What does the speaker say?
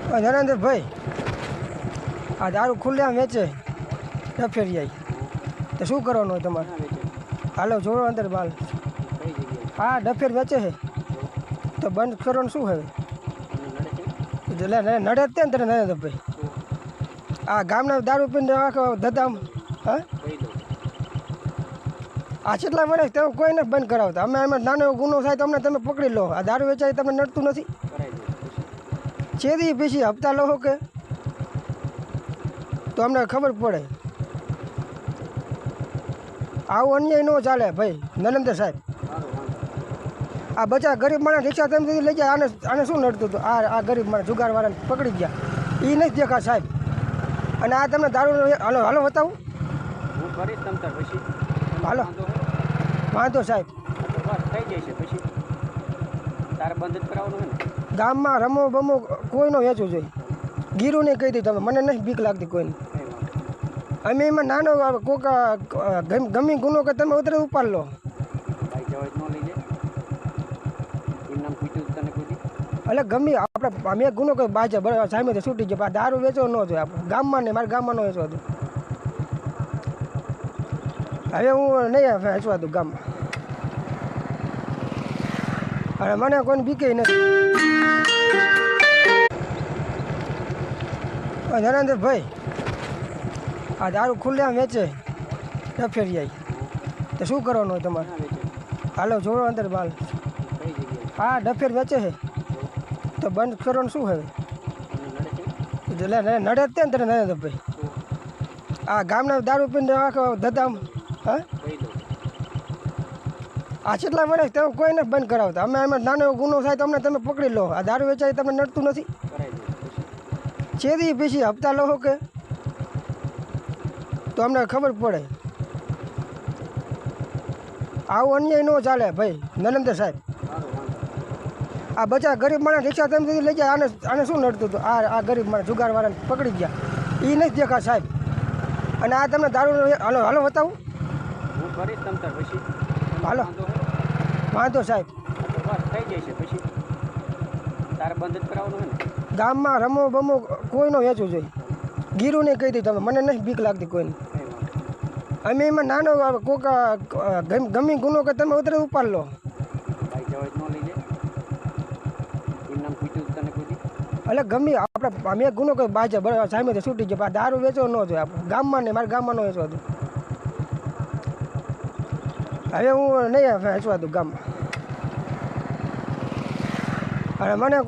નરેન્દ્રભાઈ, આ દારૂ ખુલ્લેઆમ વેચે ડફેરિયાઈ, તો શું કરવાનું હોય તમારે? હાલો જોડો અંદર બાલ. હા ડફેર વેચે છે તો બંધ કરવાનું શું હવે? એટલે નડે જ તે ને તને નરેન્દ્રભાઈ. આ ગામના દારૂ પીને આખો ધધામ. હા આ કેટલા વર્ષ તમે કોઈને બંધ કરાવતા? અમે એમાં નાનો એવો ગુનો થાય તો અમને તમે પકડી લો. આ દારૂ વેચાય તમને નડતું નથી? છેદી પીછી હપ્તા લો કે તો અમને ખબર પડે. આવું અન્યાય ન ચાલે ભાઈ નરેન્દ્ર સાહેબ. આ બચા ગરીબ માણસ રિક્ષા તમે લઈ જાય, આને શું નડતું હતું? આ ગરીબ માણસ જુગારવાળાને પકડી ગયા એ નથી દેખા સાહેબ. અને આ તમને દારૂ હાલો હાલો બતાવું. હાલો વાંધો સાહેબ. ગામમાં રમો બમો કોઈનો વેચવું જોઈએ. ગીરું નહીં કહી દીધું તમે, મને નથી બીક લાગતી કોઈને. અમે એમાં નાનો કોક ગમી ગુનો કે તમે ઉતરે ઉપાડ લો. એટલે ગમી આપણે અમે ગુનો કોઈ બાજે બરાબર સામે છૂટી જાય. દારૂ વેચવો ન જોઈએ આપણે ગામમાં નહીં, મારા ગામમાં ન વેચવા દઉં. હવે હું નહીં વેચવા દઉં ગામમાં. અને મને કોઈને બીકે નથી. નરેન્દ્રભાઈ, આ દારૂ ખુલ્લેઆમ વેચે ડફેરિયાઈ, તો શું કરવાનું હોય તમારે? હાલો જોડો અંદર બાલ. હા ડફેર વેચે છે તો બંધ કરવાનું શું હવે? એટલે નડે જ તે ને તને નરેન્દ્રભાઈ. આ ગામના દારૂ પીને આખો ધધામ. હા આ કેટલા વર્ષ તમે કોઈને બંધ કરાવતા? અમે એમાં નાનો એવો ગુનો થાય તો અમને તમે પકડી લો. આ દારૂ વેચાય તમને નડતું નથી? છેદી પીછી હપ્તા લો કે તો અમને ખબર પડે. આવું અન્યાય ન ચાલે ભાઈ નરેન્દ્ર સાહેબ. આ બચા ગરીબ માણસ રિક્ષા તમે લઈ જાય, આને શું નડતું હતું? આ ગરીબ માણસ જુગારવાળાને પકડી ગયા એ નથી દેખા સાહેબ. અને આ તમને દારૂ હાલો હાલો બતાવું. હાલો વાંધો સાહેબ. ગામમાં રમો બમો કોઈનો વેચવું જોઈએ. ગીરું નહીં કહી દીધું તમે, મને નથી બીક લાગતી કોઈને. અમે એમાં નાનો કોક ગમી ગુનો કે તમે ઉતરે ઉપાડ લો. એટલે ગમી આપણે અમે ગુનો કોઈ બાજે બરાબર સામે છૂટી જાય. દારૂ વેચવો ન જોઈએ આપણે ગામમાં નહીં, મારા ગામમાં ન વેચવા દઉં. હવે હું નહીં વેચવા દઉં ગામમાં. અને મને